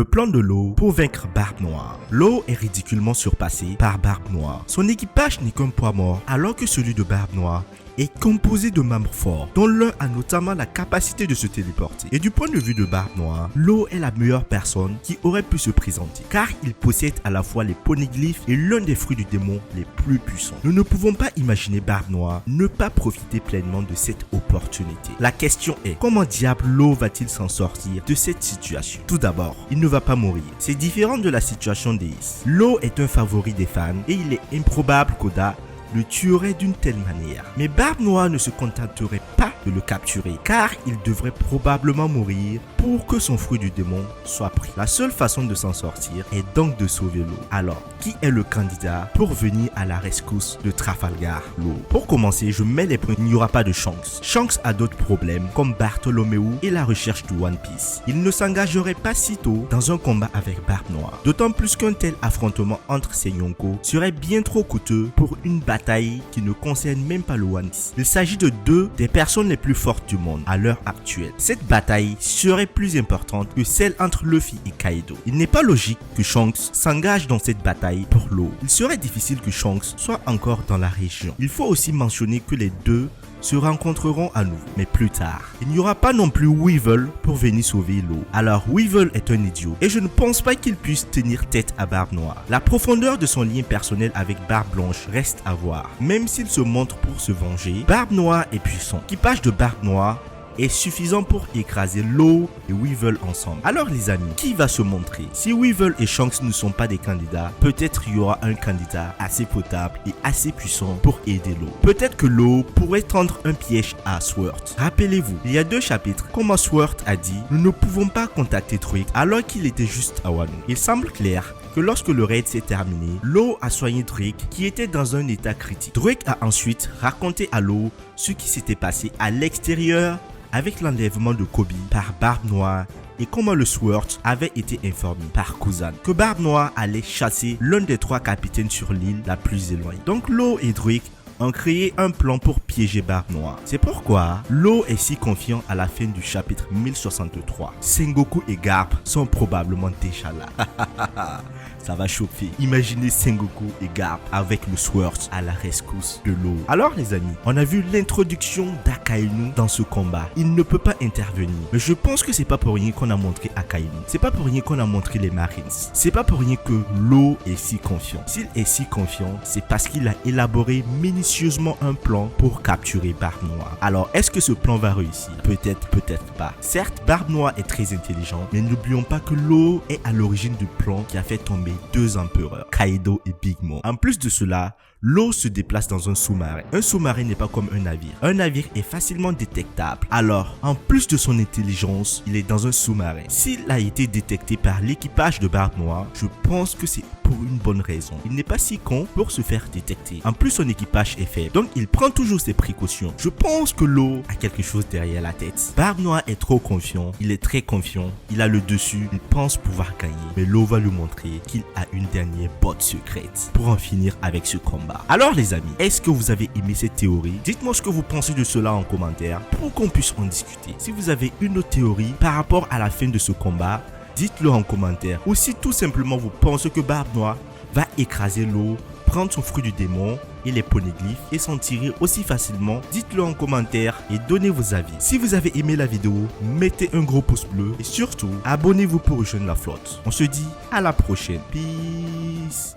Le plan de Law pour vaincre Barbe Noire. Law est ridiculement surpassé par Barbe Noire. Son équipage n'est qu'un poids mort alors que celui de Barbe Noire est composé de membres forts, dont l'un a notamment la capacité de se téléporter. Et du point de vue de Barbe Noire, Law est la meilleure personne qui aurait pu se présenter, car il possède à la fois les poneglyphes et l'un des fruits du démon les plus puissants. Nous ne pouvons pas imaginer Barbe Noire ne pas profiter pleinement de cette opportunité. La question est, comment diable Law va-t-il s'en sortir de cette situation? Tout d'abord, il ne va pas mourir. C'est différent de la situation d'Ace. Law est un favori des fans et il est improbable qu'Oda le tuerait d'une telle manière. Mais Barbe Noire ne se contenterait pas de le capturer, car il devrait probablement mourir pour que son fruit du démon soit pris. La seule façon de s'en sortir est donc de sauver Law. Alors, qui est le candidat pour venir à la rescousse de Trafalgar Law? Pour commencer, je mets les points. Il n'y aura pas de Shanks. Shanks a d'autres problèmes, comme Bartholomew et la recherche du One Piece. Il ne s'engagerait pas si tôt dans un combat avec Barbe Noire. D'autant plus qu'un tel affrontement entre ces Yonko serait bien trop coûteux pour une bataille qui ne concerne même pas le One Piece. Il s'agit de deux des personnes les plus fortes du monde à l'heure actuelle. Cette bataille serait plus importante que celle entre Luffy et Kaido. Il n'est pas logique que Shanks s'engage dans cette bataille pour Law. Il serait difficile que Shanks soit encore dans la région. Il faut aussi mentionner que les deux se rencontreront à nouveau, mais plus tard. Il n'y aura pas non plus Weevil pour venir sauver Law. Alors Weevil est un idiot et je ne pense pas qu'il puisse tenir tête à Barbe Noire. La profondeur de son lien personnel avec Barbe Blanche reste à voir. Même s'il se montre pour se venger, Barbe Noire est puissant. L'équipage de Barbe Noire est suffisant pour écraser Law et Weevil ensemble. Alors les amis, qui va se montrer? Si Weevil et Shanks ne sont pas des candidats, peut-être il y aura un candidat assez potable et assez puissant pour aider Law. Peut-être que Law pourrait tendre un piège à Sword. Rappelez-vous, il y a 2 chapitres, comme Sword a dit, nous ne pouvons pas contacter Drake alors qu'il était juste à Wano. Il semble clair que lorsque le raid s'est terminé, Law a soigné Drake qui était dans un état critique. Drake a ensuite raconté à Law ce qui s'était passé à l'extérieur avec l'enlèvement de Kobe par Barbe Noire et comment le Sword avait été informé par Kuzan que Barbe Noire allait chasser l'un des 3 capitaines sur l'île la plus éloignée. Donc Law et Drake ont créé un plan pour piéger Barbe Noire. C'est pourquoi Law est si confiant à la fin du chapitre 1063. Sengoku et Garp sont probablement déjà là. Ça va chauffer. Imaginez Sengoku et Garp avec le Sword à la rescousse de Law. Alors les amis, on a vu l'introduction d'Akainu dans ce combat. Il ne peut pas intervenir. Mais je pense que c'est pas pour rien qu'on a montré Akainu. C'est pas pour rien qu'on a montré les Marines. C'est pas pour rien que Law est si confiant. S'il est si confiant, c'est parce qu'il a élaboré minutieusement un plan pour capturer Barbe Noire. Alors est-ce que ce plan va réussir? Peut-être, peut-être pas. Certes, Barbe Noire est très intelligent, mais n'oublions pas que Law est à l'origine du plan qui a fait tomber 2 empereurs, Kaido et Big Mom. En plus de cela, Law se déplace dans un sous-marin. Un sous-marin n'est pas comme un navire. Un navire est facilement détectable. Alors, en plus de son intelligence, il est dans un sous-marin. S'il a été détecté par l'équipage de Barbe Noire, je pense que c'est pour une bonne raison. Il n'est pas si con pour se faire détecter. En plus, son équipage est faible. Donc, il prend toujours ses précautions. Je pense que Law a quelque chose derrière la tête. Barbe Noire est trop confiant. Il est très confiant. Il a le dessus. Il pense pouvoir gagner. Mais Law va lui montrer qu'il a une dernière botte secrète pour en finir avec ce combat. Alors les amis, est-ce que vous avez aimé cette théorie? Dites-moi ce que vous pensez de cela en commentaire pour qu'on puisse en discuter. Si vous avez une autre théorie par rapport à la fin de ce combat, dites-le en commentaire. Ou si tout simplement vous pensez que Barbe Noire va écraser Law, prendre son fruit du démon et les poneglyphes et s'en tirer aussi facilement, dites-le en commentaire et donnez vos avis. Si vous avez aimé la vidéo, mettez un gros pouce bleu et surtout, abonnez-vous pour rejoindre la flotte. On se dit à la prochaine. Peace.